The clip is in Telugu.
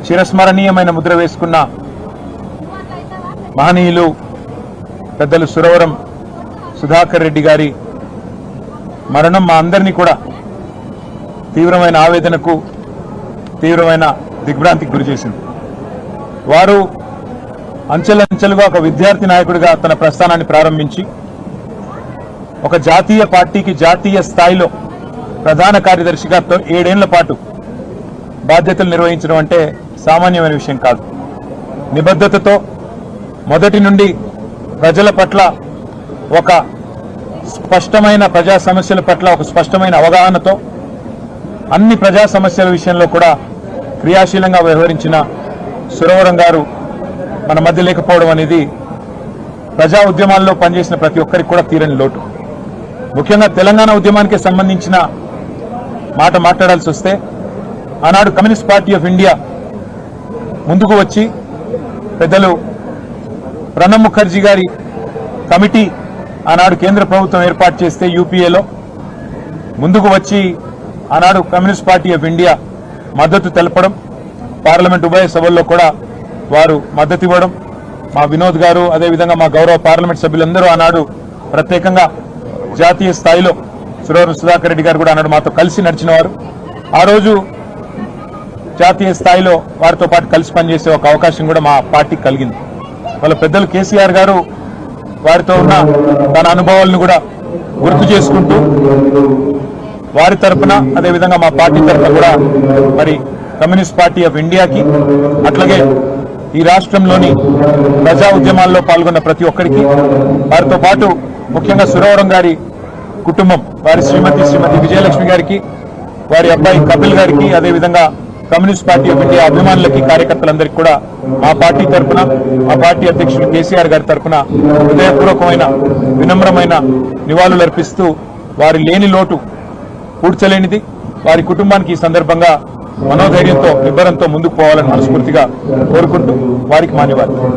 చిరస్మరణీయమైన ముద్ర వేసుకున్న మహనీయులు పెద్దలు సురవరం సుధాకర్ రెడ్డి గారి మరణం మా అందరినీ కూడా తీవ్రమైన ఆవేదనకు, తీవ్రమైన దిగ్భ్రాంతికి గురిచేసింది. వారు అంచెలంచెలుగా ఒక విద్యార్థి నాయకుడిగా తన ప్రస్థానాన్ని ప్రారంభించి ఒక జాతీయ పార్టీకి జాతీయ స్థాయిలో ప్రధాన కార్యదర్శిగా 7 ఏళ్ల పాటు బాధ్యతలు నిర్వహించడం అంటే సామాన్యమైన విషయం కాదు. నిబద్ధతతో మొదటి నుండి ప్రజల పట్ల ఒక స్పష్టమైన ప్రజా సమస్యల పట్ల ఒక స్పష్టమైన అవగాహనతో అన్ని ప్రజా సమస్యల విషయంలో కూడా క్రియాశీలంగా వ్యవహరించిన సురవరం గారు మన మధ్య లేకపోవడం అనేది ప్రజా ఉద్యమాల్లో పనిచేసిన ప్రతి ఒక్కరికి కూడా తీరని లోటు. ముఖ్యంగా తెలంగాణ ఉద్యమానికి సంబంధించిన మాట మాట్లాడాల్సి వస్తే ఆనాడు కమ్యూనిస్ట్ పార్టీ ఆఫ్ ఇండియా ముందుకు వచ్చి పెద్దలు ప్రణబ్ ముఖర్జీ గారి కమిటీ ఆనాడు కేంద్ర ప్రభుత్వం ఏర్పాటు చేస్తే యూపీఏలో ముందుకు వచ్చి ఆనాడు కమ్యూనిస్ట్ పార్టీ ఆఫ్ ఇండియా మద్దతు తెలపడం, పార్లమెంట్ ఉభయ సభల్లో కూడా వారు మద్దతు ఇవ్వడం, మా వినోద్ గారు అదేవిధంగా మా గౌరవ పార్లమెంట్ సభ్యులందరూ ఆనాడు ప్రత్యేకంగా జాతీయ స్థాయిలో సురవరం సుధాకర్ రెడ్డి గారు కూడా ఆనాడు మాతో కలిసి నడిచినవారు. ఆ రోజు జాతీయ స్థాయిలో వారితో పాటు కలిసి పనిచేసే ఒక అవకాశం కూడా మా పార్టీకి కలిగింది. వాళ్ళ పెద్దలు కేసీఆర్ గారు వారితో ఉన్న తన అనుభవాలను కూడా గుర్తు చేసుకుంటూ వారి తరఫున అదేవిధంగా మా పార్టీ తరఫున కూడా మరి కమ్యూనిస్ట్ పార్టీ ఆఫ్ ఇండియాకి అట్లాగే ఈ రాష్ట్రంలోని ప్రజా ఉద్యమాల్లో పాల్గొన్న ప్రతి ఒక్కరికి, వారితో పాటు ముఖ్యంగా సురవరం గారి కుటుంబం వారి శ్రీమతి విజయలక్ష్మి గారికి, వారి అబ్బాయి కపిల్ గారికి, అదేవిధంగా కమ్యూనిస్ట్ పార్టీ ఆఫ్ ఇండియా అభిమానులకి, కార్యకర్తలందరికీ కూడా మా పార్టీ తరఫున, మా పార్టీ అధ్యక్షులు కేసీఆర్ గారి తరఫున హృదయపూర్వకమైన వినమ్రమైన నివాళులు అర్పిస్తూ వారి లేని లోటు పూడ్చలేనిది, వారి కుటుంబానికి ఈ సందర్భంగా మనోధైర్యంతో నిబ్బరంతో ముందుకు పోవాలని మనస్ఫూర్తిగా కోరుకుంటూ వారికి మాన్యవాదాలు.